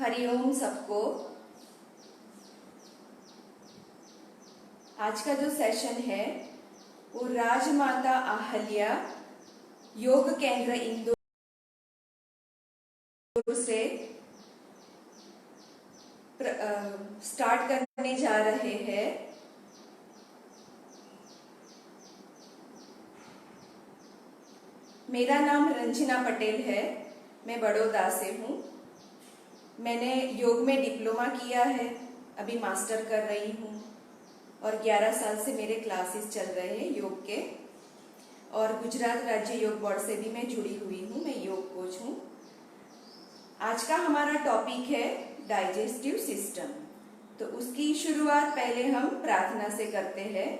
हरिओम सबको। आज का जो सेशन है वो राजमाता अहल्या योग केंद्र इंदौर से स्टार्ट करने जा रहे हैं। मेरा नाम रंजना पटेल है, मैं बड़ौदा से हूँ। मैंने योग में डिप्लोमा किया है, अभी मास्टर कर रही हूँ और 11 साल से मेरे क्लासेस चल रहे हैं योग के। और गुजरात राज्य योग बोर्ड से भी मैं जुड़ी हुई हूँ, मैं योग कोच हूँ। आज का हमारा टॉपिक है डाइजेस्टिव सिस्टम। तो उसकी शुरुआत पहले हम प्रार्थना से करते हैं।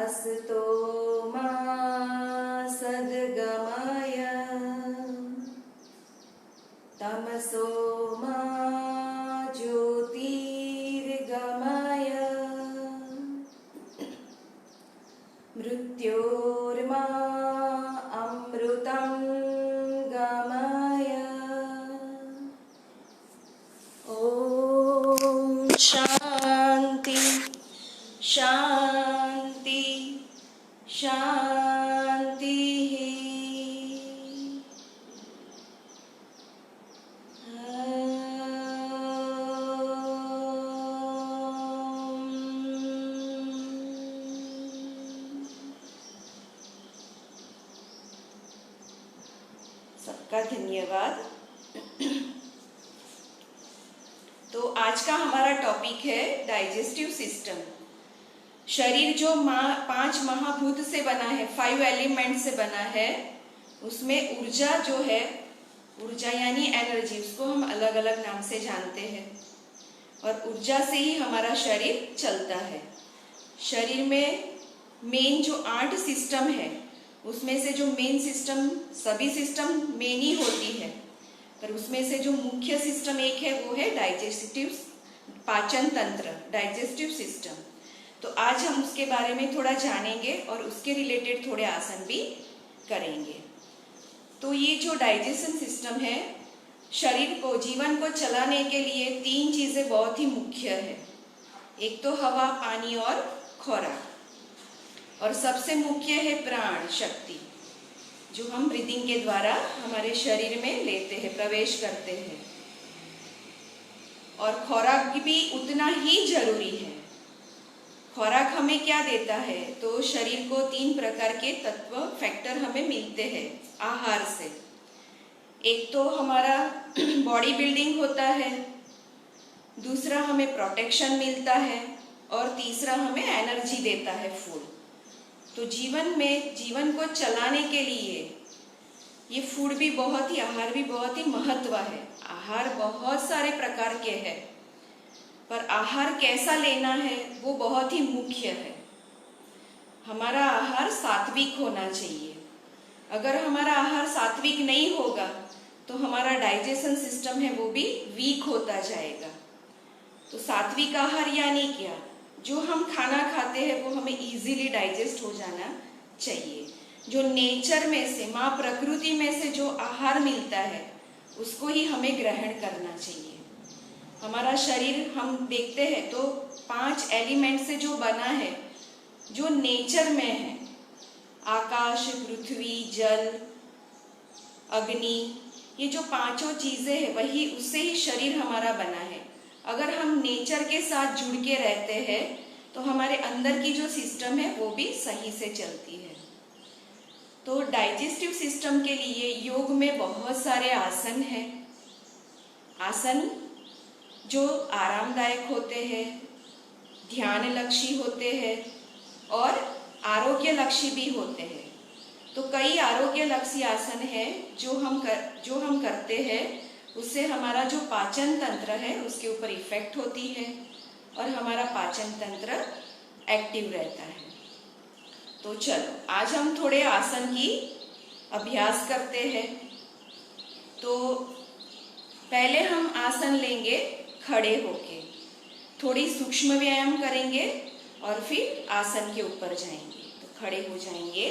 अस्तो मा सद्गमय तमसो मा ज्योतिर्गमय मृत्योर्मा अमृतं गमय। ओम शांति शांति शांति। सबका धन्यवाद। तो आज का हमारा टॉपिक है डाइजेस्टिव सिस्टम। शरीर जो 5 महाभूत से बना है, 5 एलिमेंट से बना है, उसमें ऊर्जा जो है, ऊर्जा यानी एनर्जी, उसको हम अलग अलग नाम से जानते हैं। और ऊर्जा से ही हमारा शरीर चलता है। शरीर में मेन जो 8 सिस्टम है, उसमें से जो मेन सिस्टम, सभी सिस्टम मेन ही होती है, पर उसमें से जो मुख्य सिस्टम एक है वो है डाइजेस्टिव, पाचन तंत्र, डाइजेस्टिव सिस्टम। तो आज हम उसके बारे में थोड़ा जानेंगे और उसके रिलेटेड थोड़े आसन भी करेंगे। तो ये जो डाइजेशन सिस्टम है, शरीर को, जीवन को चलाने के लिए 3 चीजें बहुत ही मुख्य है। एक तो हवा, पानी और खुराक। और सबसे मुख्य है प्राण शक्ति, जो हम ब्रीदिंग के द्वारा हमारे शरीर में लेते हैं, प्रवेश करते हैं। और खुराक भी उतना ही जरूरी है। खुराक हमें क्या देता है? तो शरीर को 3 प्रकार के तत्व, फैक्टर हमें मिलते हैं आहार से। एक तो हमारा बॉडी बिल्डिंग होता है, दूसरा हमें प्रोटेक्शन मिलता है और तीसरा हमें एनर्जी देता है फूड। तो जीवन में, जीवन को चलाने के लिए ये फूड भी बहुत ही, आहार भी बहुत ही महत्व है। आहार बहुत सारे प्रकार के हैं, पर आहार कैसा लेना है वो बहुत ही मुख्य है। हमारा आहार सात्विक होना चाहिए। अगर हमारा आहार सात्विक नहीं होगा तो हमारा डाइजेशन सिस्टम है वो भी वीक होता जाएगा। तो सात्विक आहार यानी क्या? जो हम खाना खाते हैं वो हमें इजीली डाइजेस्ट हो जाना चाहिए। जो नेचर में से, माँ प्रकृति में से जो आहार मिलता है उसको ही हमें ग्रहण करना चाहिए। हमारा शरीर हम देखते हैं तो 5 एलिमेंट से जो बना है, जो नेचर में है, आकाश, पृथ्वी, जल, अग्नि, ये जो 5 चीजें हैं वही, उससे ही शरीर हमारा बना है। अगर हम नेचर के साथ जुड़ के रहते हैं तो हमारे अंदर की जो सिस्टम है वो भी सही से चलती है। तो डाइजेस्टिव सिस्टम के लिए योग में बहुत सारे आसन हैं। आसन जो आरामदायक होते हैं, ध्यान लक्षी होते हैं और आरोग्य लक्षी भी होते हैं। तो कई आरोग्य लक्षी आसन है जो हम करते हैं उससे हमारा जो पाचन तंत्र है उसके ऊपर इफेक्ट होती है और हमारा पाचन तंत्र एक्टिव रहता है। तो चलो आज हम थोड़े आसन की अभ्यास करते हैं। तो पहले हम आसन लेंगे खड़े होके, थोड़ी सूक्ष्म व्यायाम करेंगे और फिर आसन के ऊपर जाएंगे। तो खड़े हो जाएंगे।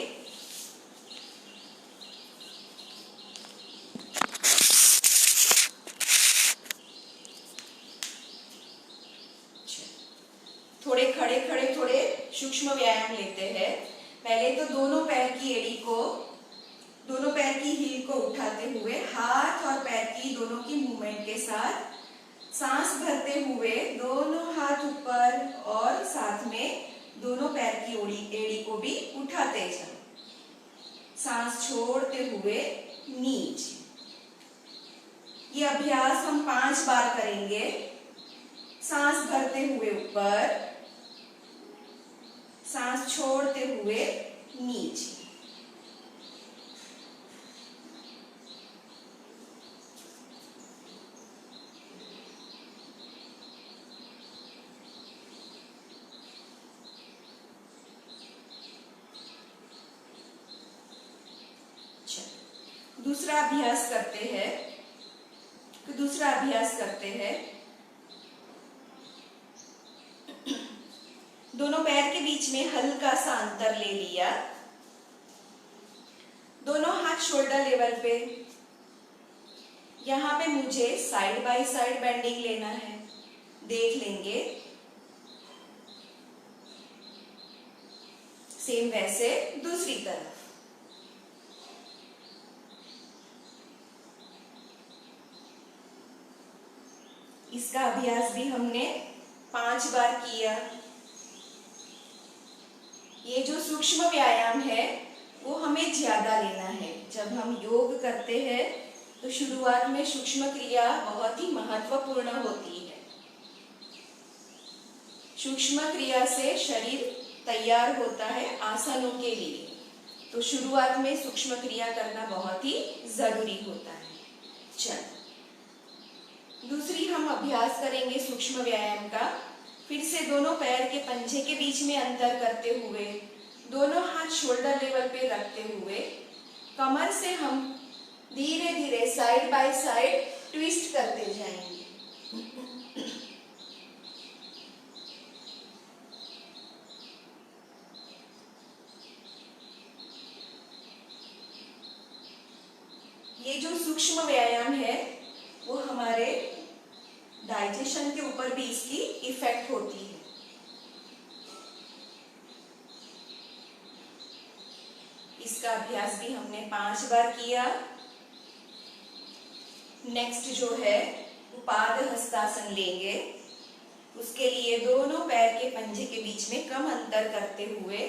थोड़े खड़े खड़े थोड़े सूक्ष्म व्यायाम लेते हैं। पहले तो दोनों पैर की एड़ी को, दोनों पैर की हील को उठाते हुए हाथ और पैर की दोनों की मूवमेंट के साथ सांस भरते हुए दोनों हाथ ऊपर और साथ में दोनों पैर की एड़ी को भी उठाते जाओ। सांस छोड़ते हुए नीचे। ये अभ्यास हम 5 बार करेंगे। सांस भरते हुए ऊपर, सांस छोड़ते हुए नीचे। दूसरा अभ्यास करते हैं। तो दूसरा अभ्यास करते हैं। दोनों पैर के बीच में हल्का सा अंतर ले लिया। दोनों हाथ शोल्डर लेवल पे। यहाँ पे मुझे साइड बाय साइड बेंडिंग लेना है, देख लेंगे। सेम वैसे दूसरी तरफ। इसका अभ्यास भी हमने 5 बार किया। ये जो सूक्ष्म व्यायाम है वो हमें ज्यादा लेना है। जब हम योग करते हैं तो शुरुआत में सूक्ष्म क्रिया बहुत ही महत्वपूर्ण होती है। सूक्ष्म क्रिया से शरीर तैयार होता है आसनों के लिए। तो शुरुआत में सूक्ष्म क्रिया करना बहुत ही जरूरी होता है। चलो दूसरी हम अभ्यास करेंगे सूक्ष्म व्यायाम का। फिर से दोनों पैर के पंजे के बीच में अंतर करते हुए, दोनों हाथ शोल्डर लेवल पे रखते हुए कमर से हम धीरे धीरे साइड बाय साइड ट्विस्ट करते जाएंगे। ये जो सूक्ष्म व्यायाम है वो हमारे डाइजेशन के ऊपर भी इसकी इफेक्ट होती है। इसका अभ्यास भी हमने 5 बार किया। नेक्स्ट जो है उपाद हस्तासन लेंगे। उसके लिए दोनों पैर के पंजे के बीच में कम अंतर करते हुए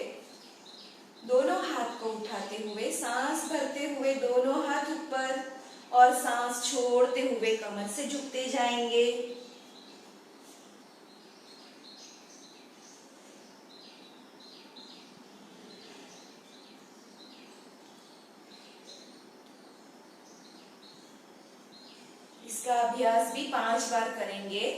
दोनों हाथ को उठाते हुए सांस भरते हुए दोनों हाथ ऊपर और सांस छोड़ते हुए कमर से झुकते जाएंगे। इसका अभ्यास भी 5 बार करेंगे।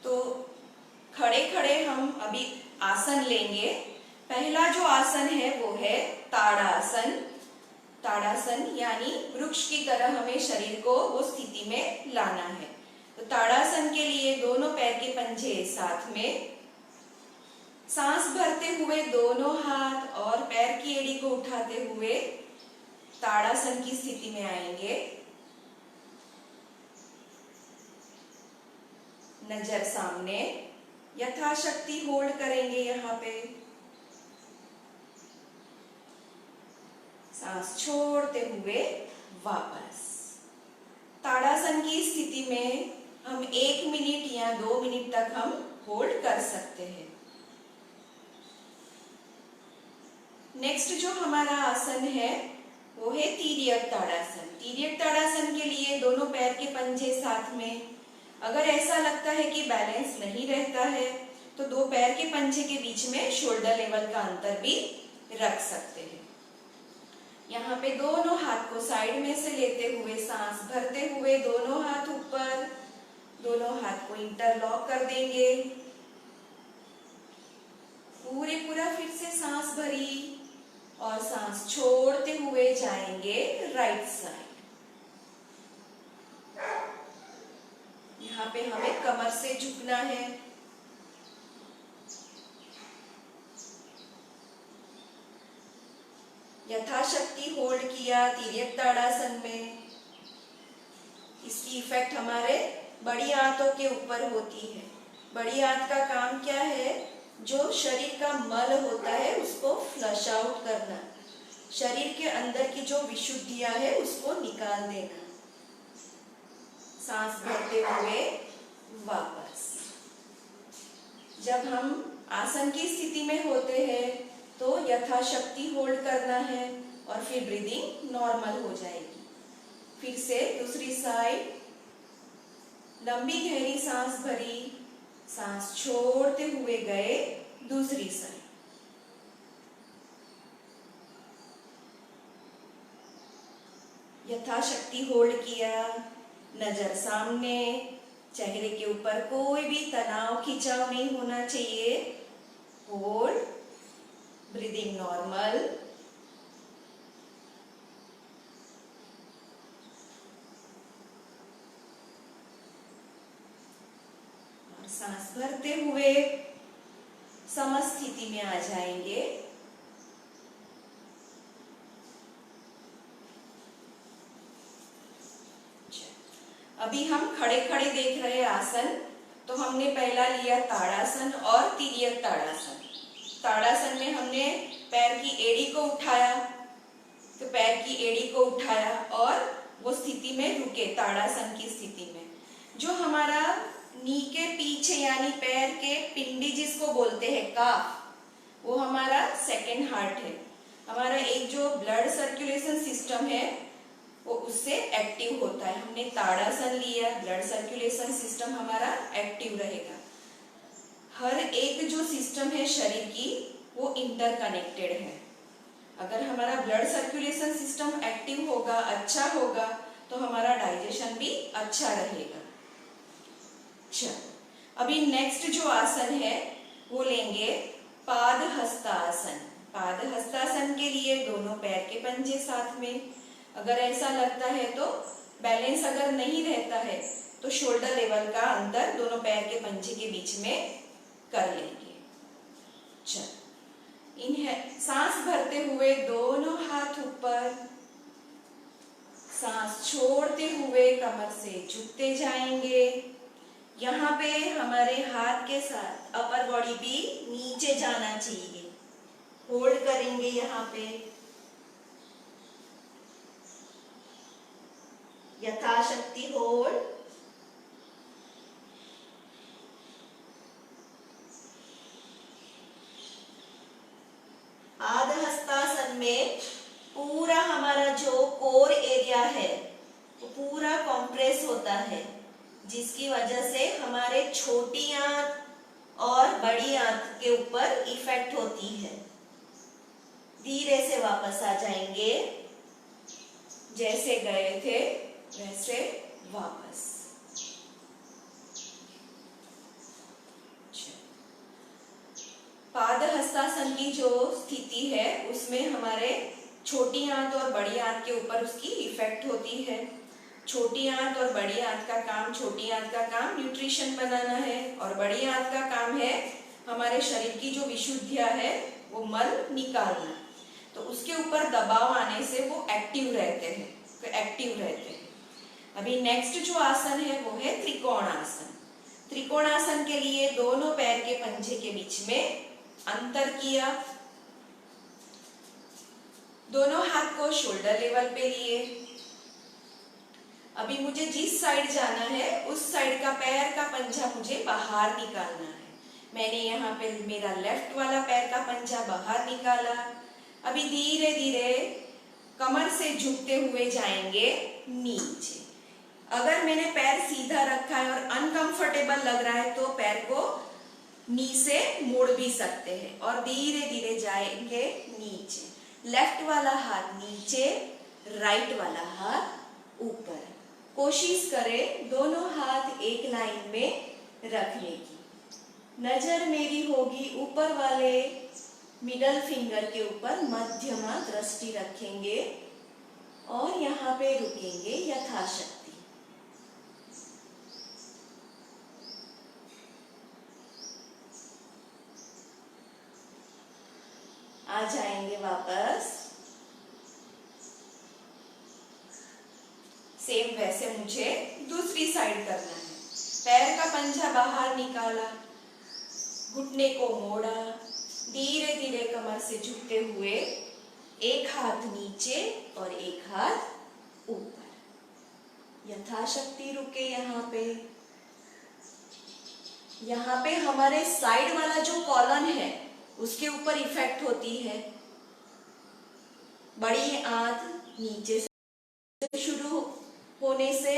तो खड़े खड़े हम अभी आसन लेंगे। पहला जो आसन है वो है ताड़ासन। ताड़ासन यानी वृक्ष की तरह हमें शरीर को वो स्थिति में लाना है। तो ताड़ासन के लिए दोनों पैर के पंजे साथ में, सांस भरते हुए दोनों हाथ और पैर की एड़ी को उठाते हुए ताड़ासन की स्थिति में आएंगे। नजर सामने, यथाशक्ति होल्ड करेंगे यहाँ पे। सांस छोड़ते हुए वापस। ताड़ासन की स्थिति में हम 1 मिनट या 2 मिनट तक हम होल्ड कर सकते हैं। नेक्स्ट जो हमारा आसन है वो है तिर्यक ताड़ासन। तिर्यक ताड़ासन के लिए दोनों पैर के पंजे साथ में, अगर ऐसा लगता है कि बैलेंस नहीं रहता है तो दो पैर के पंजे के बीच में शोल्डर लेवल का अंतर भी रख सकते हैं। यहाँ पे दोनों हाथ को साइड में से लेते हुए सांस भरते हुए दोनों हाथ ऊपर, दोनों हाथ को इंटरलॉक कर देंगे। पूरा फिर से सांस भरी और सांस छोड़ते हुए जाएंगे राइट साइड। यहाँ पे हमें कमर से झुकना है। यथाशक्ति होल्ड किया तिर्यक ताड़ासन में। इसकी इफेक्ट हमारे बड़ी आंतों के ऊपर होती है। बड़ी आंत का काम क्या है? जो शरीर का मल होता है उसको फ्लश आउट करना, शरीर के अंदर की जो विशुद्धियां है उसको निकाल देना। सांस भरते हुए वापस। जब हम आसन की स्थिति में होते हैं तो यथाशक्ति होल्ड करना है और फिर ब्रीदिंग नॉर्मल हो जाएगी। फिर से दूसरी साइड, लंबी गहरी सांस भरी, सांस छोड़ते हुए गए दूसरी साइड। यथाशक्ति होल्ड किया, नजर सामने, चेहरे के ऊपर कोई भी तनाव खिंचाव नहीं होना चाहिए। Hold, breathing normal. और सांस भरते हुए समस्थिति में आ जाएंगे। अभी हम खड़े खड़े देख रहे आसन, तो हमने पहला लिया ताड़ासन और तिर्यक ताड़ासन। ताड़ासन में हमने पैर की एड़ी को उठाया, तो पैर की एड़ी को उठाया और वो स्थिति में रुके, ताड़ासन की स्थिति में। जो हमारा नी के पीछे यानी पैर के पिंडी जिसको बोलते हैं काफ, वो हमारा सेकंड हार्ट है। हमारा एक जो ब्लड सर्कुलेशन सिस्टम है वो उससे एक्टिव होता है। हमने ताड़ासन लिया, ब्लड सर्कुलेशन सिस्टम हमारा एक्टिव रहेगा। हर एक जो सिस्टम है शरीर की वो इंटरकनेक्टेड है। अगर हमारा ब्लड सर्कुलेशन सिस्टम एक्टिव होगा, अच्छा होगा, तो हमारा डाइजेशन भी अच्छा रहेगा। चलो अभी नेक्स्ट जो आसन है वो लेंगे पाद हस्तासन। पाद हस्तासन के लिए दोनों पैर के पंजे साथ में। अगर ऐसा लगता है तो बैलेंस अगर नहीं रहता है तो शोल्डर लेवल का अंतर दोनों पैर के पंजे के बीच में कर लेंगे। चलो सांस भरते हुए दोनों हाथ ऊपर, सांस छोड़ते हुए कमर से झुकते जाएंगे। यहाँ पे हमारे हाथ के साथ अपर बॉडी भी नीचे जाना चाहिए। होल्ड करेंगे यहाँ पे, यथाशक्ति होल्ड। आध हस्तासन में पूरा हमारा जो कोर एरिया है वो पूरा कॉम्प्रेस होता है, जिसकी वजह से हमारे छोटी आंत और बड़ी आंत के ऊपर इफेक्ट होती है। धीरे से वापस आ जाएंगे, जैसे गए थे वैसे वापस। पाद हस्तासन की जो स्थिति है उसमें हमारे छोटी आंत और बड़ी आंत के ऊपर उसकी इफेक्ट होती है। छोटी आंत और बड़ी आंत का काम, छोटी आंत का काम न्यूट्रिशन बनाना है और बड़ी आंत का काम है हमारे शरीर की जो विशुद्धियां है वो मल निकालना। तो उसके ऊपर दबाव आने से वो एक्टिव रहते हैं। अभी नेक्स्ट जो आसन है वो है त्रिकोणासन। त्रिकोणासन के लिए दोनों पैर के पंजे के बीच में अंतर किया, दोनों हाथ को शोल्डर लेवल पे लिए। अभी मुझे जिस साइड जाना है उस साइड का पैर का पंजा मुझे बाहर निकालना है। मैंने यहाँ पे मेरा लेफ्ट वाला पैर का पंजा बाहर निकाला। अभी धीरे धीरे कमर से झुकते हुए जाएंगे नीचे। अगर मैंने पैर सीधा रखा है और अनकंफर्टेबल लग रहा है तो पैर को नी से मोड़ भी सकते हैं और धीरे धीरे जाएंगे नीचे। लेफ्ट वाला हाथ नीचे, राइट वाला हाथ ऊपर। कोशिश करें दोनों हाथ एक लाइन में रखने की। नजर मेरी होगी ऊपर वाले मिडल फिंगर के ऊपर, मध्यमा दृष्टि रखेंगे और यहाँ पे रुकेंगे यथाशक्ति। आ जाएंगे वापस। सेम वैसे मुझे दूसरी साइड करना है। पैर का पंजा बाहर निकाला, घुटने को मोड़ा, धीरे धीरे कमर से झुकते हुए एक हाथ नीचे और एक हाथ ऊपर। यथाशक्ति रुके यहाँ पे। यहाँ पे हमारे साइड वाला जो कॉलन है उसके ऊपर इफेक्ट होती है। बड़ी आंत नीचे से शुरू होने से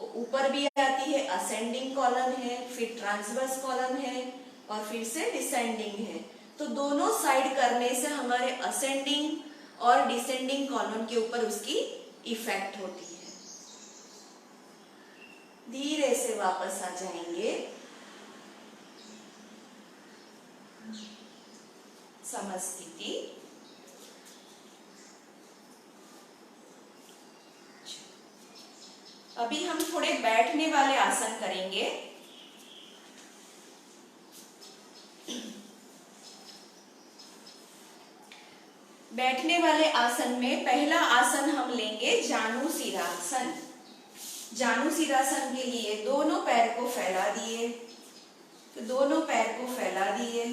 ऊपर भी आती है, असेंडिंग कॉलन है, फिर ट्रांसवर्स कॉलन है और फिर से डिसेंडिंग है। तो दोनों साइड करने से हमारे असेंडिंग और डिसेंडिंग कॉलन के ऊपर उसकी इफेक्ट होती है। धीरे से वापस आ जाएंगे। समस्थिति। अभी हम थोड़े बैठने वाले आसन करेंगे। बैठने वाले आसन में पहला आसन हम लेंगे जानुशिरासन। जानुशिरासन के लिए दोनों पैर को फैला दिए, तो दोनों पैर को फैला दिए।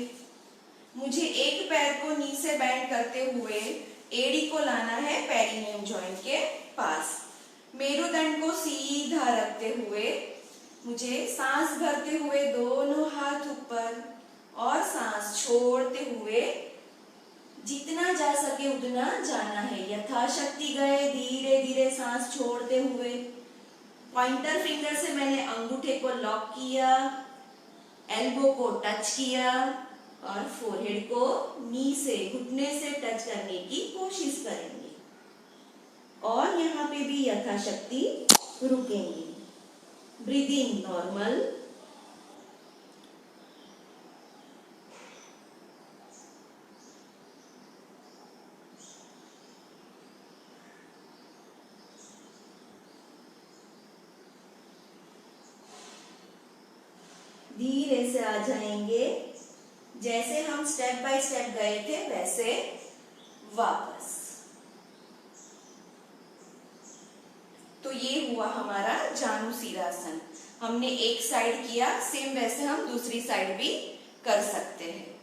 मुझे एक पैर को नी से बेंड करते हुए एड़ी को लाना है पेरिनियम जॉइंट के पास। मेरुदंड को सीधा रखते हुए मुझे सांस भरते हुए दोनों हाथ ऊपर और सांस छोड़ते हुए जितना जा सके उतना जाना है। यथाशक्ति गए, धीरे धीरे सांस छोड़ते हुए। पॉइंटर फिंगर से मैंने अंगूठे को लॉक किया, एल्बो को टच किया और फोरहेड को नी से, घुटने से टच करने की कोशिश करेंगे और यहाँ पे भी यथाशक्ति रुकेंगे। Breathing normal. धीरे से आ जाएंगे, जैसे हम स्टेप बाय स्टेप गए थे वैसे वापस। तो ये हुआ हमारा जानुशिरासन। हमने एक साइड किया, सेम वैसे हम दूसरी साइड भी कर सकते हैं।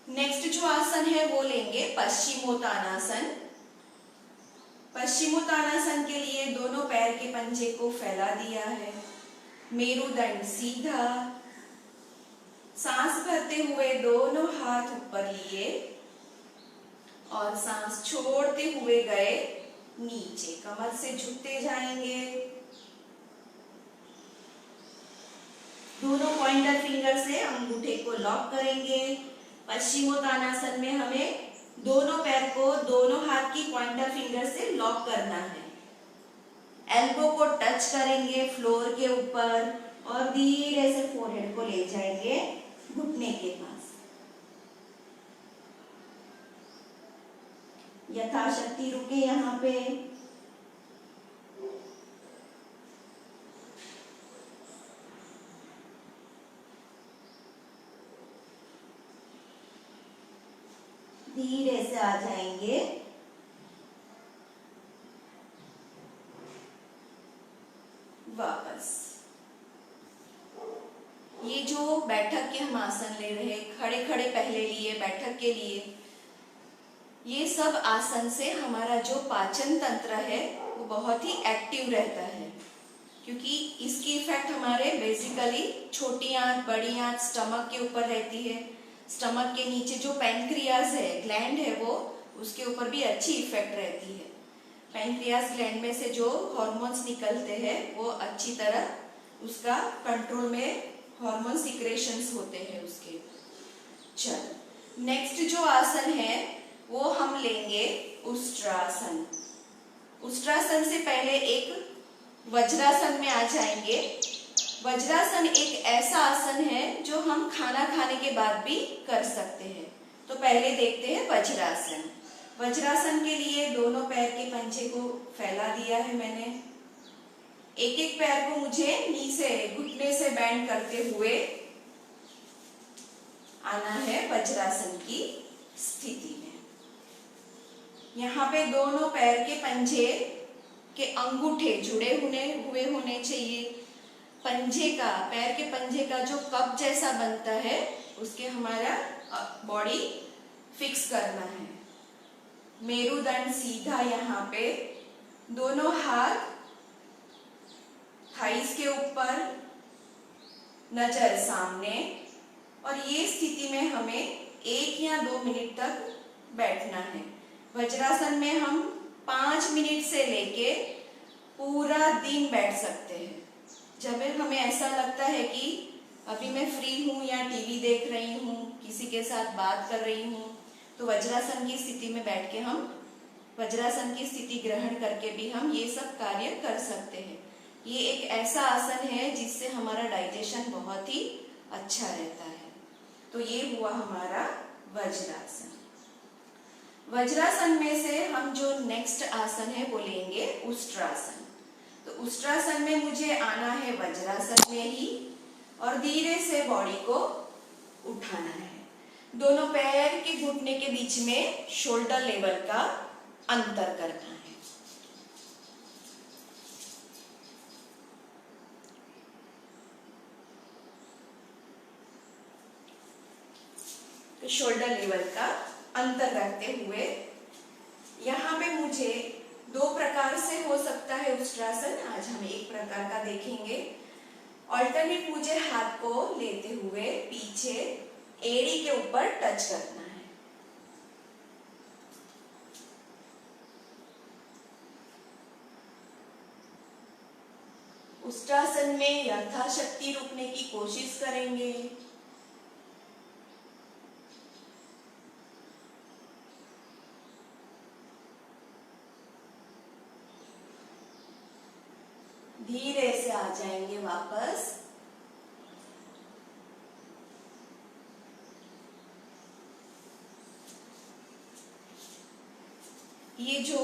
नेक्स्ट जो आसन है वो लेंगे पश्चिमोत्तानासन। पश्चिमोत्तानासन के लिए दोनों पैर के पंजे को फैला दिया है, मेरुदंड सीधा, सांस भरते हुए दोनों हाथ ऊपर लिए और सांस छोड़ते हुए गए नीचे। कमर से झुकते जाएंगे। दोनों पॉइंटर फिंगर से अंगूठे को लॉक करेंगे। पश्चिमोत्तानासन में हमें दोनों पैर को दोनों हाथ की पॉइंटर फिंगर से लॉक करना है। एल्बो को टच करेंगे फ्लोर के ऊपर और धीरे से फोरहेड को ले जाएंगे घुटने के पास। यथाशक्ति रुके यहाँ पे। धीरे से आ जाएंगे। वापस। ये जो बैठक के हम आसन ले रहे हैं, खड़े खड़े पहले लिए, बैठक के लिए, ये सब आसन से हमारा जो पाचन तंत्र है वो बहुत ही एक्टिव रहता है, क्योंकि इसकी इफेक्ट हमारे बेसिकली छोटी आंत, बड़ी आंत, स्टमक के ऊपर रहती है। स्टमक के नीचे जो पैनक्रियाज है, ग्लैंड है, वो उसके ऊपर भी अच्छी इफेक्ट रहती है। पैनक्रियाज ग्लैंड में से जो हॉर्मोन्स निकलते हैं वो अच्छी तरह उसका कंट्रोल में हार्मोन सिक्रेशंस होते हैं उसके। चल नेक्स्ट जो आसन है वो हम लेंगे उष्ट्रासन। उष्ट्रासन से पहले एक वज्रासन में आ जाएंगे। वज्रासन एक ऐसा आसन है जो हम खाना खाने के बाद भी कर सकते हैं। तो पहले देखते हैं वज्रासन। वज्रासन के लिए दोनों पैर के पंजे को फैला दिया है मैंने। एक एक पैर को मुझे नी से, घुटने से बैंड करते हुए आना है वज्रासन की स्थिति में। यहाँ पे दोनों पैर के पंजे के अंगूठे जुड़े हुए होने चाहिए। पंजे का, पैर के पंजे का जो कप जैसा बनता है उसके हमारा बॉडी फिक्स करना है। मेरुदंड सीधा यहाँ पे, दोनों हाथ थाइस के ऊपर, नजर सामने, और ये स्थिति में हमें 1 या 2 मिनट तक बैठना है। वज्रासन में हम 5 मिनट से लेके पूरा दिन बैठ सकते हैं। जब हमें ऐसा लगता है कि अभी मैं फ्री हूँ या टीवी देख रही हूँ, किसी के साथ बात कर रही हूँ, तो वज्रासन की स्थिति में बैठ के हम वज्रासन की स्थिति ग्रहण करके भी हम ये सब कार्य कर सकते हैं। ये एक ऐसा आसन है जिससे हमारा डाइजेशन बहुत ही अच्छा रहता है। तो ये हुआ हमारा वज्रासन। वज्रासन में से हम जो नेक्स्ट आसन है वो लेंगे उष्ट्रासन। तो उष्ट्रासन में मुझे आना है वज्रासन में ही और धीरे से बॉडी को उठाना है। दोनों पैर के घुटने के बीच में शोल्डर लेवल का अंतर करना है। तो शोल्डर लेवल का अंतर रखते हुए यहाँ पे मुझे 2 प्रकार से हो सकता है उष्ट्रासन। आज हम एक प्रकार का देखेंगे। ऑल्टरनेट मुझे हाथ को लेते हुए पीछे एड़ी के ऊपर टच करना है। उष्ट्रासन में यथाशक्ति रुकने की कोशिश करेंगे। धीरे से आ जाएंगे वापस। ये जो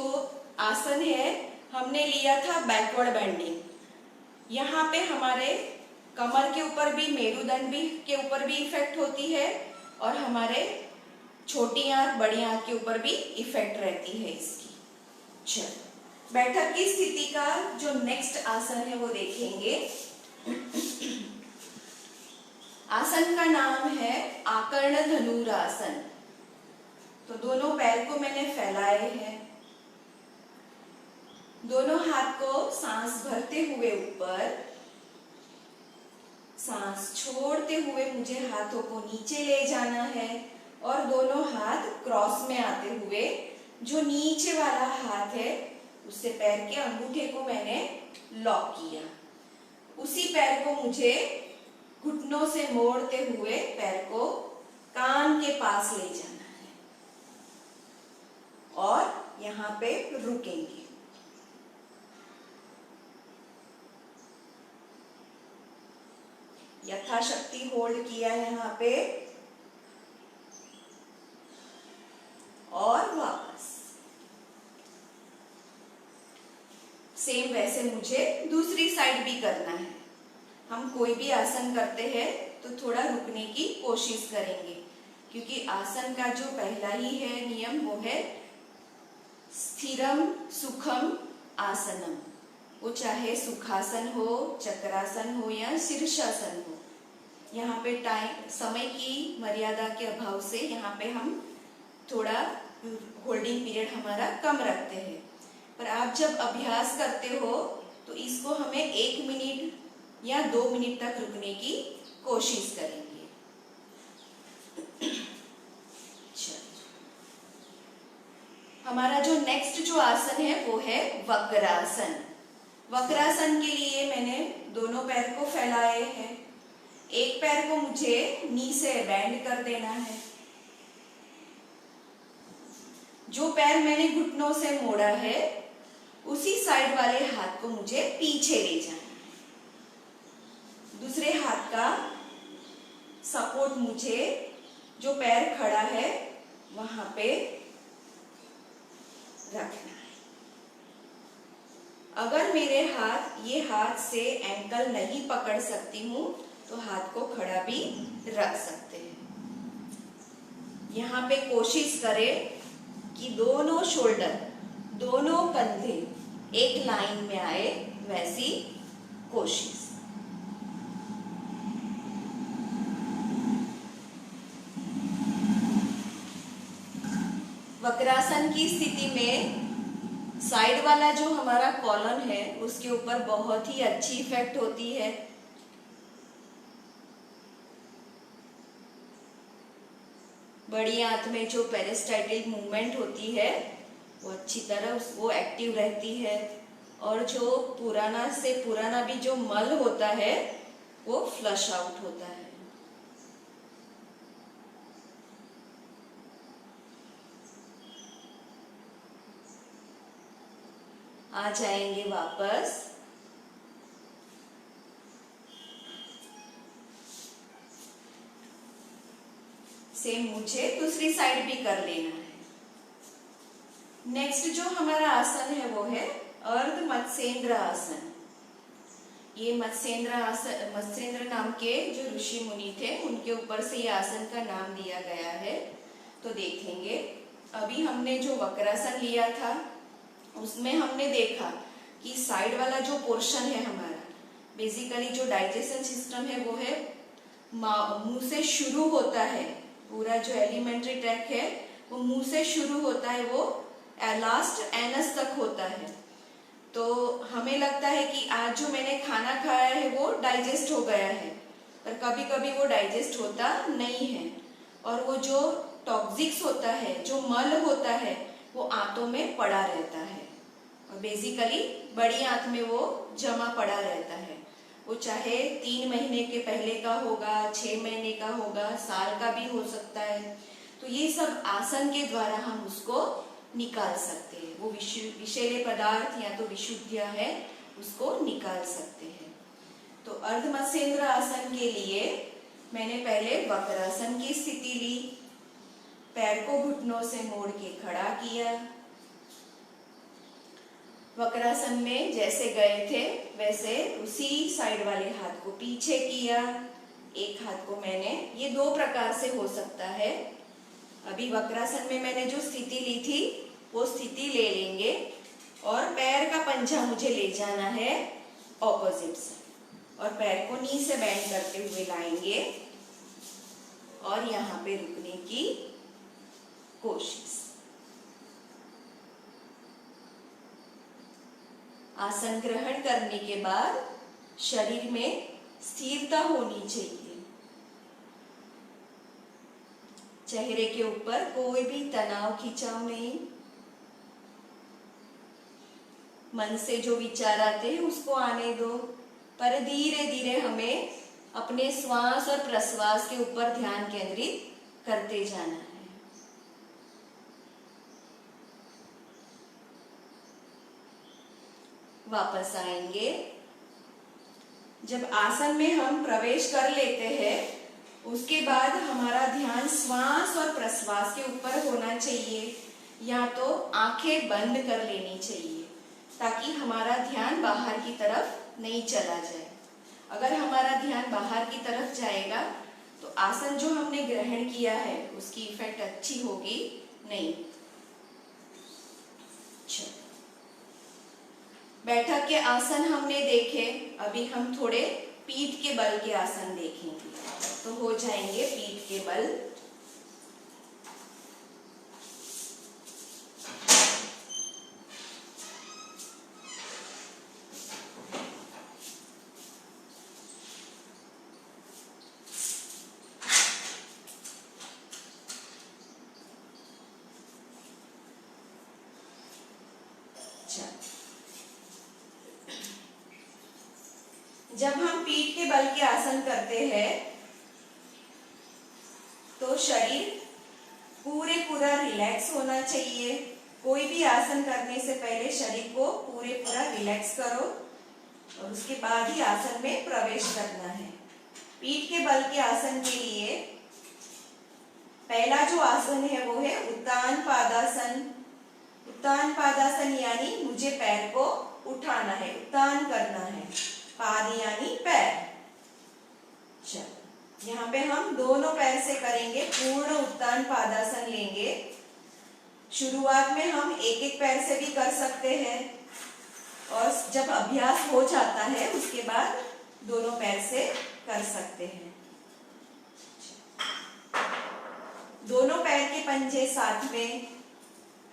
आसन है हमने लिया था बैकवर्ड बेंडिंग। यहाँ पे हमारे कमर के ऊपर भी, मेरुदंड भी के ऊपर भी इफेक्ट होती है और हमारे छोटी आंख, बड़ी आंख के ऊपर भी इफेक्ट रहती है इसकी। चलो बैठक की स्थिति का जो नेक्स्ट आसन है वो देखेंगे। आसन का नाम है आकर्ण धनुरासन। तो दोनों पैर को मैंने फैलाए हैं। दोनों हाथ को सांस भरते हुए ऊपर, सांस छोड़ते हुए मुझे हाथों को नीचे ले जाना है और दोनों हाथ क्रॉस में आते हुए जो नीचे वाला हाथ है उससे पैर के अंगूठे को मैंने लॉक किया। उसी पैर को मुझे घुटनों से मोड़ते हुए पैर को कान के पास ले जाना है और यहाँ पे रुकेंगे। यथाशक्ति होल्ड किया है यहाँ पे और वापस। सेम वैसे मुझे दूसरी साइड भी करना है। हम कोई भी आसन करते हैं तो थोड़ा रुकने की कोशिश करेंगे, क्योंकि आसन का जो पहला ही है नियम वो है स्थिरम सुखम आसनम। वो चाहे सुखासन हो, चक्रासन हो या शीर्षासन हो। यहाँ पे समय की मर्यादा के अभाव से यहाँ पे हम थोड़ा होल्डिंग पीरियड हमारा कम रखते हैं, पर आप जब अभ्यास करते हो तो इसको हमें 1 मिनट या 2 मिनट तक रुकने की कोशिश करेंगे। हमारा जो नेक्स्ट जो आसन है वो है वक्रासन। वक्रासन के लिए मैंने दोनों पैर को फैलाए हैं। एक पैर को मुझे नी से बेंड कर देना है। जो पैर मैंने घुटनों से मोड़ा है उसी साइड वाले हाथ को मुझे पीछे ले जाना है। दूसरे हाथ का सपोर्ट मुझे जो पैर खड़ा है वहां पे रखना है। अगर मेरे हाथ ये हाथ से एंकल नहीं पकड़ सकती हूँ तो हाथ को खड़ा भी रख सकते हैं। यहाँ पे कोशिश करें कि दोनों शोल्डर, दोनों कंधे एक लाइन में आए, वैसी कोशिश। वक्रासन की स्थिति में साइड वाला जो हमारा कॉलम है उसके ऊपर बहुत ही अच्छी इफेक्ट होती है। बड़ी आंत में जो पेरिस्टाइटिक मूवमेंट होती है वो अच्छी तरह वो एक्टिव रहती है और जो पुराना से पुराना भी जो मल होता है वो फ्लश आउट होता है। आ जाएंगे वापस। सेम मुझे दूसरी साइड भी कर लेना है। नेक्स्ट जो हमारा आसन है वो है अर्ध मत्स्येंद्र आसन। ये मत्स्येंद्र नाम के जो ऋषि मुनि थे उनके ऊपर से ये आसन का नाम दिया गया है। तो देखेंगे, अभी हमने जो वक्रासन लिया था उसमें हमने देखा कि साइड वाला जो पोर्शन है हमारा, बेसिकली जो डाइजेशन सिस्टम है वो है मुंह से शुरू होता है। पूरा जो एलिमेंट्री ट्रैक है वो मुंह से शुरू होता है, वो लास्ट एनस तक होता है। तो हमें लगता है कि आज जो मैंने खाना खाया है वो डाइजेस्ट हो गया है, पर कभी कभी वो डाइजेस्ट होता नहीं है और वो जो टॉक्सिक्स होता है, जो मल होता है, वो आंतों में पड़ा रहता है और बेसिकली बड़ी आंत में वो जमा पड़ा रहता है। वो चाहे 3 महीने के पहले का होगा, 6 महीने का होगा, साल का भी हो सकता है। तो ये सब आसन के द्वारा हम उसको निकाल सकते हैं। वो विषैले पदार्थ या तो विशुद्धियां है उसको निकाल सकते हैं। तो अर्ध मत्स्येंद्र आसन के लिए मैंने पहले वक्रासन की स्थिति ली, पैर को घुटनों से मोड़ के खड़ा किया। वक्रासन में जैसे गए थे वैसे उसी साइड वाले हाथ को पीछे किया। एक हाथ को मैंने, ये 2 प्रकार से हो सकता है। अभी वक्रासन में मैंने जो स्थिति ली थी वो स्थिति ले लेंगे और पैर का पंजा मुझे ले जाना है ऑपोजिट साइड और पैर को नी से बेंड करते हुए लाएंगे और यहाँ पे रुकने की कोशिश। आसन ग्रहण करने के बाद शरीर में स्थिरता होनी चाहिए। चेहरे के ऊपर कोई भी तनाव खिंचाव नहीं। मन से जो विचार आते हैं उसको आने दो, पर धीरे धीरे हमें अपने श्वास और प्रश्वास के ऊपर ध्यान केंद्रित करते जाना है। वापस आएंगे। जब आसन में हम प्रवेश कर लेते हैं उसके बाद हमारा ध्यान श्वास और प्रश्वास के ऊपर होना चाहिए, या तो आंखें बंद कर लेनी चाहिए ताकि हमारा ध्यान बाहर की तरफ नहीं चला जाए। अगर हमारा ध्यान बाहर की तरफ जाएगा तो आसन जो हमने ग्रहण किया है उसकी इफेक्ट अच्छी होगी नहीं। बैठक के आसन हमने देखे, अभी हम थोड़े पीठ के बल के आसन देखेंगे। तो हो जाएंगे पीठ के बल। जब हम पीठ के बल के आसन करते हैं तो शरीर पूरा रिलैक्स होना चाहिए। कोई भी आसन करने से पहले शरीर को पूरा रिलैक्स करो और उसके बाद ही आसन में प्रवेश करना है। पीठ के बल के आसन के लिए पहला जो आसन है वो है उत्तान पादासन। उत्तान पादासन यानी मुझे पैर को उठाना है, उत्तान करना है। पाद यानी पैर। चलो यहाँ पे हम दोनों पैर से करेंगे, पूर्ण उत्तान पादासन लेंगे। शुरुआत में हम एक एक पैर से भी कर सकते हैं और जब अभ्यास हो जाता है उसके बाद दोनों पैर से कर सकते हैं। दोनों पैर के पंजे साथ में,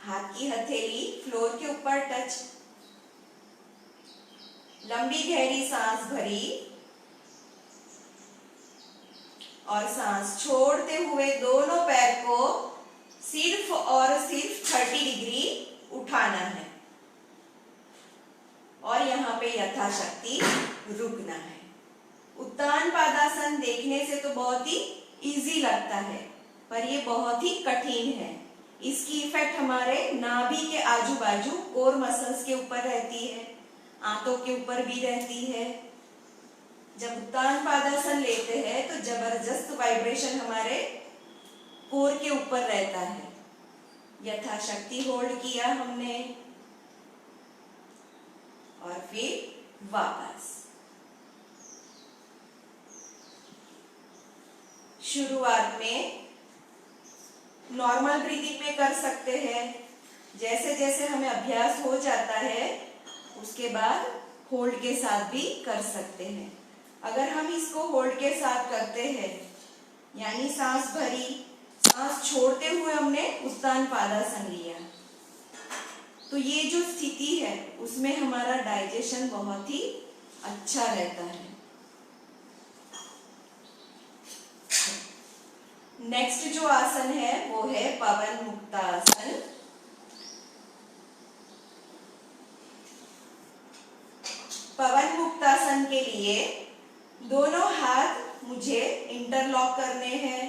हाथ की हथेली फ्लोर के ऊपर टच। लंबी गहरी सांस भरी और सांस छोड़ते हुए दोनों पैर को सिर्फ और सिर्फ 30 डिग्री उठाना है और यहाँ पे यथाशक्ति रुकना है। उत्तान पादासन देखने से तो बहुत ही इजी लगता है पर ये बहुत ही कठिन है। इसकी इफेक्ट हमारे नाभि के आजू बाजू कोर मसल्स के ऊपर रहती है, आंतों के ऊपर भी रहती है। जब उत्तान पादासन लेते हैं तो जबरदस्त वाइब्रेशन हमारे कोर के ऊपर रहता है। यथाशक्ति होल्ड किया हमने और फिर वापस। शुरुआत में नॉर्मल ब्रीदिंग में कर सकते हैं। जैसे जैसे हमें अभ्यास हो जाता है उसके बाद होल्ड के साथ भी कर सकते हैं। अगर हम इसको होल्ड के साथ करते हैं यानी सांस भरी, सांस छोड़ते हुए हमने उत्तान पादासन लिया तो ये जो स्थिति है उसमें हमारा डाइजेशन बहुत ही अच्छा रहता है। नेक्स्ट जो आसन है वो है पवन मुक्तासन। पवन मुक्तासन के लिए दोनों हाथ मुझे इंटरलॉक करने हैं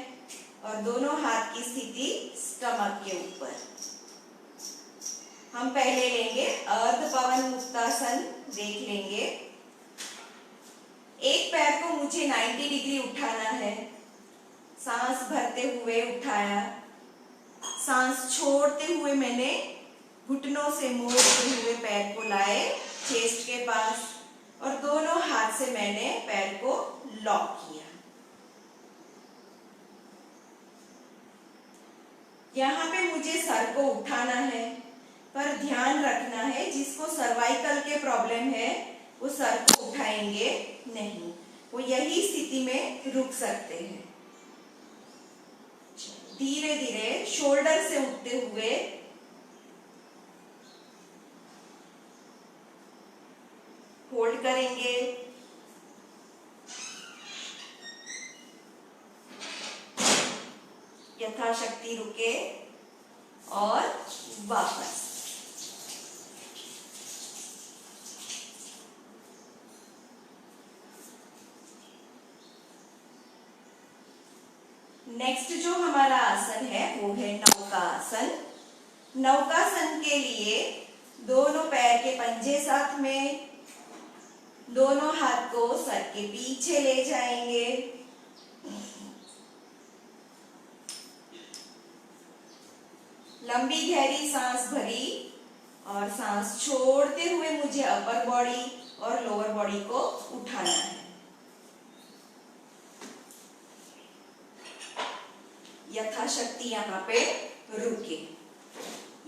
और दोनों हाथ की स्थिति स्टमक के ऊपर। हम पहले लेंगे अर्ध पवन मुक्तासन, देख लेंगे। एक पैर को मुझे 90 डिग्री उठाना है। सांस भरते हुए उठाया, सांस छोड़ते हुए मैंने घुटनों से मोड़ते हुए पैर को लाए चेस्ट के पास और दोनों हाथ से मैंने पैर को लॉक किया। यहाँ पे मुझे सर को उठाना है पर ध्यान रखना है जिसको सर्वाइकल के प्रॉब्लम है वो सर को उठाएंगे नहीं, वो यही स्थिति में रुक सकते हैं। धीरे धीरे शोल्डर से उठते हुए होल्ड करेंगे। यथाशक्ति रुके और वापस। नेक्स्ट जो हमारा आसन है वो है नौकासन। नौकासन के लिए दोनों पैर के पंजे साथ में, दोनों हाथ को सर के पीछे ले जाएंगे। लंबी गहरी सांस भरी और सांस छोड़ते हुए मुझे अपर बॉडी और लोअर बॉडी को उठाना है। यथाशक्ति यहाँ पे रुके।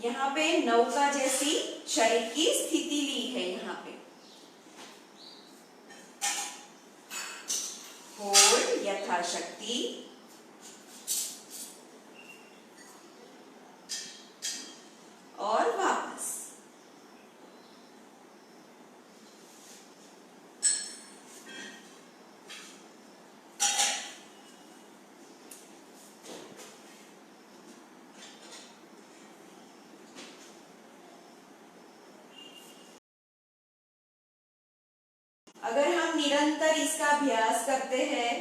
यहाँ पे नौका जैसी शरीर की स्थिति ली है। यहाँ पे होल्ड, यथाशक्ति और वापस। अगर हम हम निरंतर इसका अभ्यास करते हैं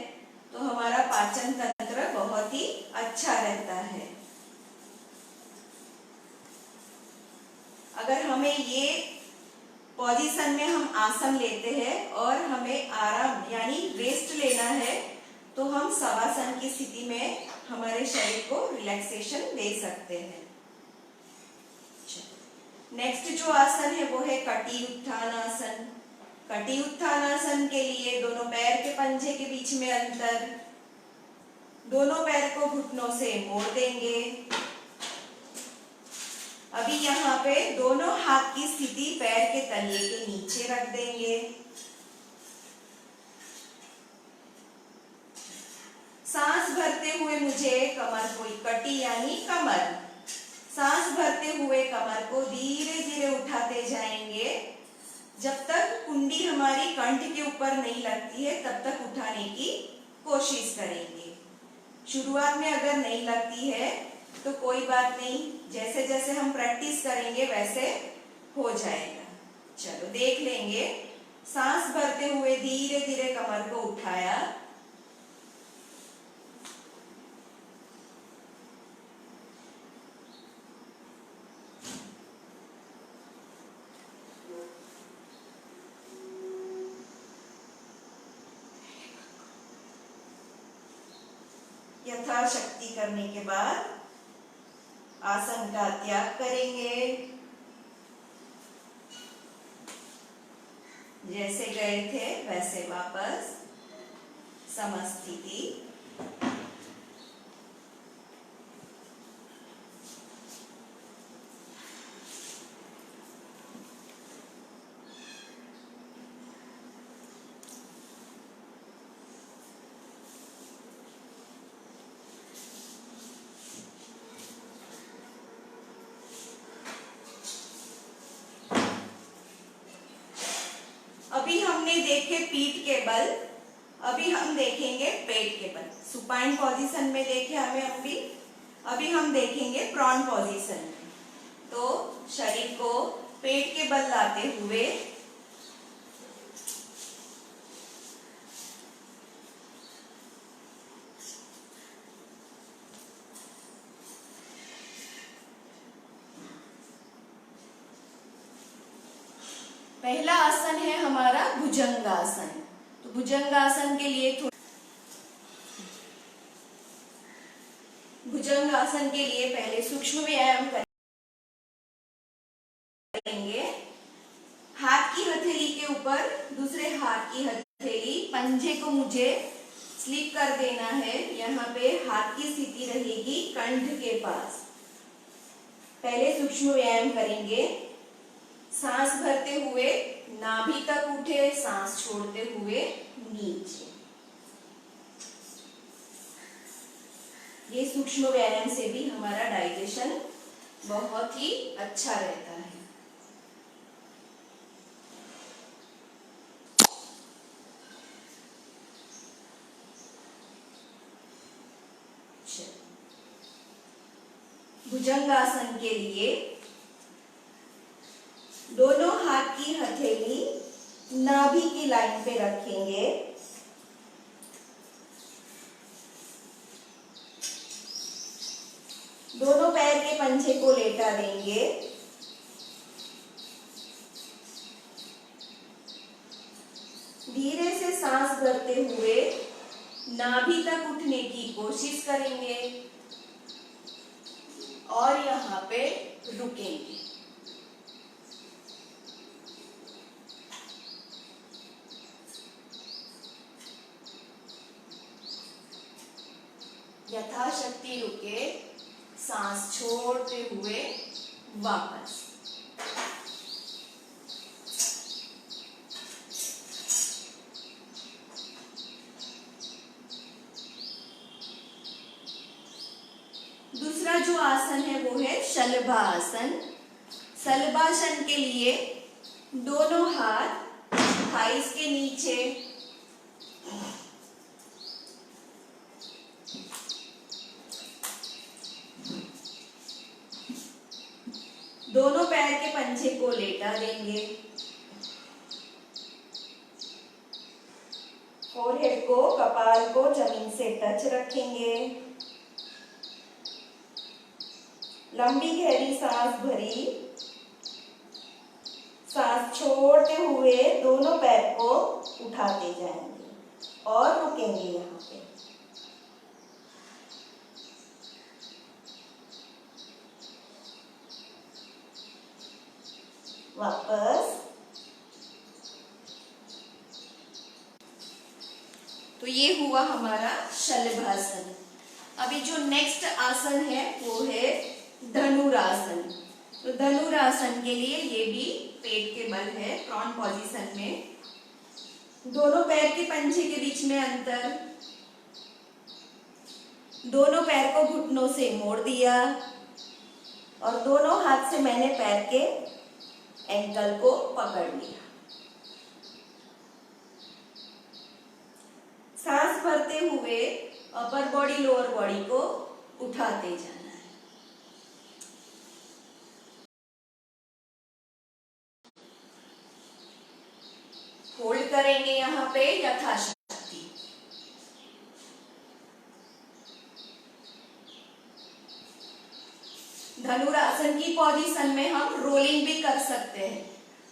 तो हमारा पाचन तंत्र बहुत ही अच्छा रहता है। अगर हमें ये पोजीशन में हम आसन लेते हैं और हमें आराम यानी रेस्ट लेना है तो हम शवासन की स्थिति में हमारे शरीर को रिलैक्सेशन दे सकते हैं। नेक्स्ट जो आसन है वो है कटी उत्थान आसन। कटी उत्थान आसन के लिए दोनों पैर के पंजे के बीच में अंतर, दोनों पैर को घुटनों से मोड़ देंगे। अभी यहाँ पे दोनों हाथ की स्थिति पैर के तलिए के नीचे रख देंगे। सांस भरते हुए मुझे कमर को कटी यानी कमर, सांस भरते हुए कमर को धीरे धीरे उठाते जाएंगे। जब तक कुंडी हमारी कंठ के ऊपर नहीं लगती है तब तक उठाने की कोशिश करेंगे। शुरुआत में अगर नहीं लगती है तो कोई बात नहीं, जैसे जैसे हम प्रैक्टिस करेंगे वैसे हो जाएगा। चलो देख लेंगे। सांस भरते हुए धीरे धीरे कमर को उठाया, यथाशक्ति करने के बाद आसन का त्याग करेंगे। जैसे गए थे वैसे वापस समस्थिति। अभी हमने देखे पीठ के बल, अभी हम देखेंगे पेट के बल। सुपाइन पोजीशन में देखे हमें अभी हम देखेंगे प्रॉन पोजीशन में। तो शरीर को पेट के बल लाते हुए पहला आसन है हमारा भुजंगासन। तो भुजंगासन के लिए भुजंगासन के लिए पहले सूक्ष्म व्यायाम करेंगे। हाथ की हथेली के ऊपर दूसरे हाथ की हथेली, पंजे को मुझे स्लिप कर देना है। यहाँ पे हाथ की स्थिति रहेगी कंठ के पास। पहले सूक्ष्म व्यायाम करेंगे। सांस भरते हुए नाभि तक उठे, सांस छोड़ते हुए नीचे। ये सूक्ष्म व्यायाम से भी हमारा डाइजेशन बहुत ही अच्छा रहता है। भुजंगासन के लिए दोनों हाथ की हथेली नाभि की लाइन पे रखेंगे। दोनों पैर के पंजे को लेटा देंगे। धीरे से सांस भरते हुए नाभि तक उठने की कोशिश करेंगे और यहाँ पे रुकेंगे। यथाशक्ति रुके, सांस छोड़ते हुए वापस। दूसरा जो आसन है वो है शलभासन। शलभासन के लिए दोनों हाथ थाइस के नीचे, दोनों पैर के पंजे को लेटा देंगे। फोरहेड को, कपाल को जमीन से टच रखेंगे। लंबी गहरी सांस भरी, सांस छोड़ते हुए दोनों पैर को उठाते जाएंगे और रुकेंगे यहाँ पे। वापस। तो ये हुआ हमारा शलभासन। अभी जो नेक्स्ट आसन है वो है धनुरासन। तो धनुरासन के लिए ये भी पेट के बल है, प्रॉन पोजीशन में। दोनों पैर के पंजे के बीच में अंतर, दोनों पैर को घुटनों से मोड़ दिया और दोनों हाथ से मैंने पैर के एंकल को पकड़ लिया। सांस भरते हुए अपर बॉडी लोअर बॉडी को उठाते जाना है। होल्ड करेंगे यहाँ पे यथाशक्ति। धनुरासन की पोजीशन में हम रोलिंग भी कर सकते हैं।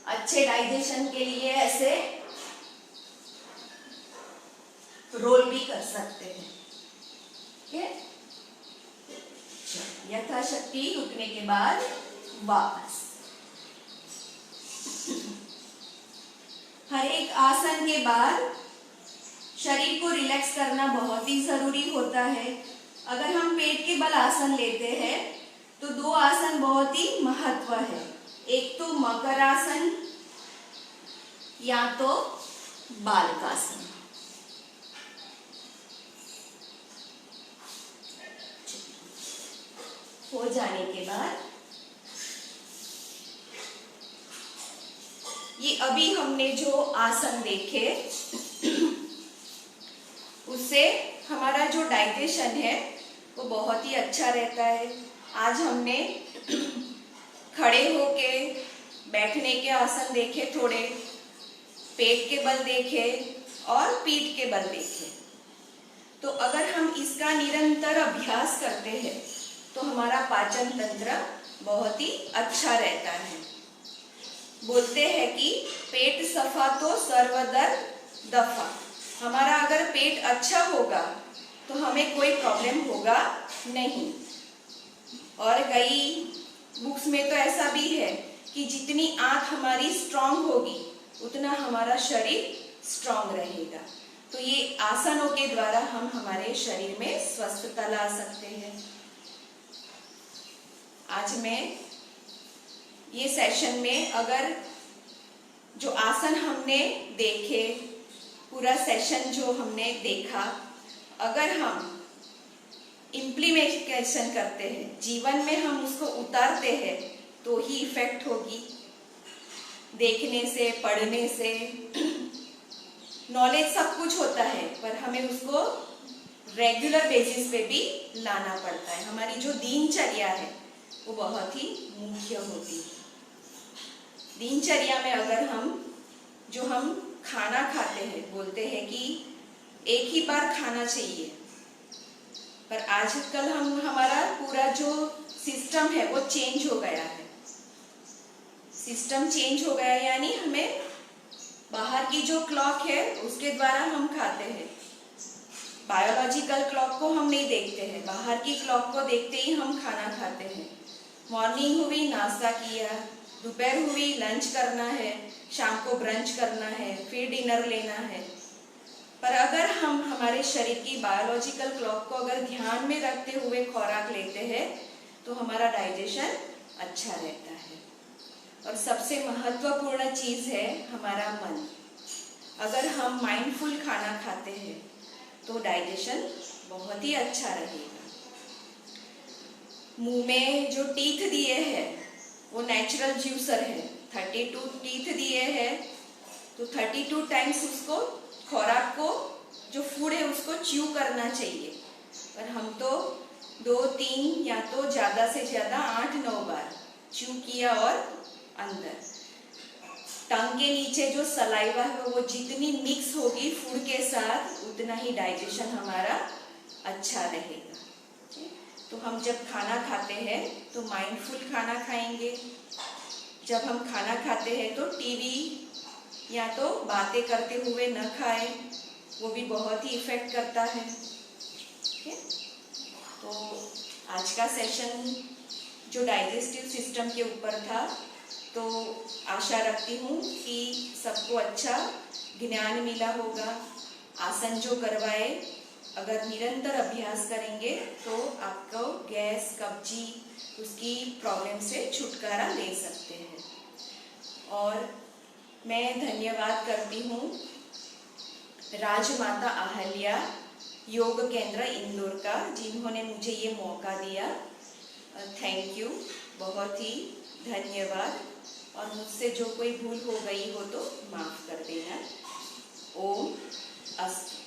अच्छे डाइजेशन के लिए ऐसे रोल भी कर सकते हैं। ठीक है, यथाशक्ति रुकने के बाद वापस। हर एक आसन के बाद शरीर को रिलैक्स करना बहुत ही जरूरी होता है। अगर हम पेट के बल आसन लेते हैं तो दो आसन बहुत ही महत्व है। एक तो मकरासन या तो बालकासन। हो जाने के बाद ये अभी हमने जो आसन देखे उससे हमारा जो डाइजेशन है वो बहुत ही अच्छा रहता है। आज हमने खड़े होके बैठने के आसन देखे, थोड़े पेट के बल देखे और पीठ के बल देखे। तो अगर हम इसका निरंतर अभ्यास करते हैं तो हमारा पाचन तंत्र बहुत ही अच्छा रहता है। बोलते हैं कि पेट सफा तो सर्वदर दफा। हमारा अगर पेट अच्छा होगा तो हमें कोई प्रॉब्लम होगा नहीं। और कई बुक्स में तो ऐसा भी है कि जितनी आंख हमारी स्ट्रांग होगी उतना हमारा शरीर स्ट्रांग रहेगा। तो ये आसनों के द्वारा हम हमारे शरीर में स्वस्थता ला सकते हैं। आज मैं ये सेशन में अगर जो आसन हमने देखे, पूरा सेशन जो हमने देखा, अगर हम इम्प्लीमेंटेशन करते हैं, जीवन में हम उसको उतारते हैं तो ही इफेक्ट होगी। देखने से, पढ़ने से नॉलेज सब कुछ होता है, पर हमें उसको रेगुलर बेसिस पे भी लाना पड़ता है। हमारी जो दिनचर्या है वो बहुत ही मुख्य होती है। दिनचर्या में अगर हम खाना खाते हैं, बोलते हैं कि एक ही बार खाना चाहिए, पर आजकल हमारा पूरा जो सिस्टम है वो चेंज हो गया है। सिस्टम चेंज हो गया यानी हमें बाहर की जो क्लॉक है उसके द्वारा हम खाते हैं। बायोलॉजिकल क्लॉक को हम नहीं देखते हैं, बाहर की क्लॉक को देखते ही हम खाना खाते हैं। मॉर्निंग हुई नाश्ता किया, दोपहर हुई लंच करना है, शाम को ब्रंच करना है, फिर डिनर लेना है। पर अगर हम हमारे शरीर की बायोलॉजिकल क्लॉक को अगर ध्यान में रखते हुए खुराक लेते हैं तो हमारा डाइजेशन अच्छा रहता है। और सबसे महत्वपूर्ण चीज़ है हमारा मन। अगर हम माइंडफुल खाना खाते हैं तो डाइजेशन बहुत ही अच्छा रहेगा। मुंह में जो टीथ दिए हैं वो नेचुरल ज्यूसर है। 32 टीथ दिए हैं तो 32 टाइम्स उसको खुराक को, जो फूड है उसको च्यू करना चाहिए। पर हम तो 2-3 या तो ज़्यादा से ज़्यादा 8-9 बार च्यू किया और अंदर। टंग के नीचे जो सलाइवा है वो जितनी मिक्स होगी फूड के साथ उतना ही डाइजेशन हमारा अच्छा रहेगा। तो हम जब खाना खाते हैं तो माइंडफुल खाना खाएंगे। जब हम खाना खाते हैं तो टीवी या तो बातें करते हुए न खाएं, वो भी बहुत ही इफेक्ट करता है। तो आज का सेशन जो डाइजेस्टिव सिस्टम के ऊपर था, तो आशा रखती हूँ कि सबको अच्छा ज्ञान मिला होगा। आसन जो करवाए अगर निरंतर अभ्यास करेंगे तो आपको गैस, कब्जी उसकी प्रॉब्लम से छुटकारा ले सकते हैं। और मैं धन्यवाद करती हूँ राजमाता अहल्या योग केंद्र इंदौर का, जिन्होंने मुझे ये मौका दिया। थैंक यू, बहुत ही धन्यवाद। और मुझसे जो कोई भूल हो गई हो तो माफ़ कर देना। ओम अस्तु।